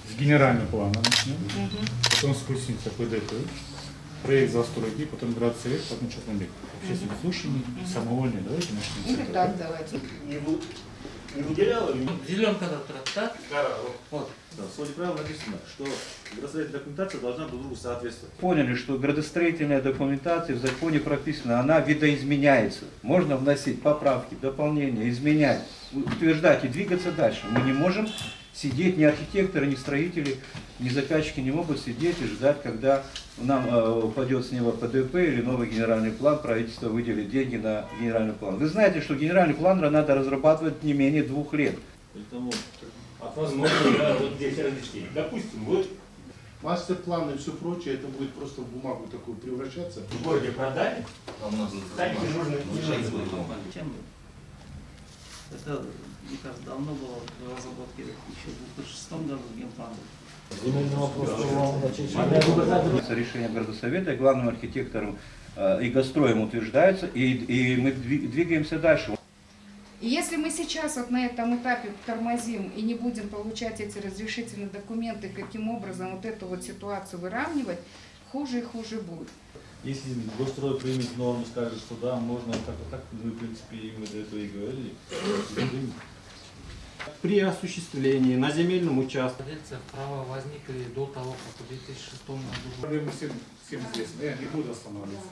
С генерального плана начнем, потом спустимся к ВДП, проект застройки, потом градсовет, потом Чапланбек. Общественные слушания, самовольные, давайте начнем с Или этого. так давайте. Не выделяла? Зеленка да? Вот. Да, в своде правил написано, что градостроительная документация должна друг другу соответствовать. Поняли, что градостроительная документация в законе прописана, она видоизменяется. Можно вносить поправки, дополнения, изменять, утверждать и двигаться дальше. Мы не можем сидеть, ни архитекторы, ни строители, ни заказчики не могут сидеть и ждать, когда нам упадет с неба ПДП или новый генеральный план, правительство выделит деньги на генеральный план. Вы знаете, что генеральный план надо разрабатывать не менее 2 лет. Поэтому от вас можно вот здесь различить. Допустим, вот Мастер-план и все прочее, это будет просто в бумагу такую превращаться. в городе продали, станете нужны. Чем бы? Это, мне кажется, давно было в разработке, еще в 2006 году генплан был. Решение городосовета, главным архитектором и гастроем утверждается, и мы двигаемся дальше. И если мы сейчас вот на этом этапе тормозим и не будем получать эти разрешительные документы, каким образом вот эту вот ситуацию выравнивать, хуже и хуже будет. Если госстрой примет норму, скажет, что да, можно так, мы, в принципе, именно для этого и говорили. При осуществлении на земельном участке Владельцы права возникли до того, как в 2006 году. Проблемы всем известны, я не буду останавливаться.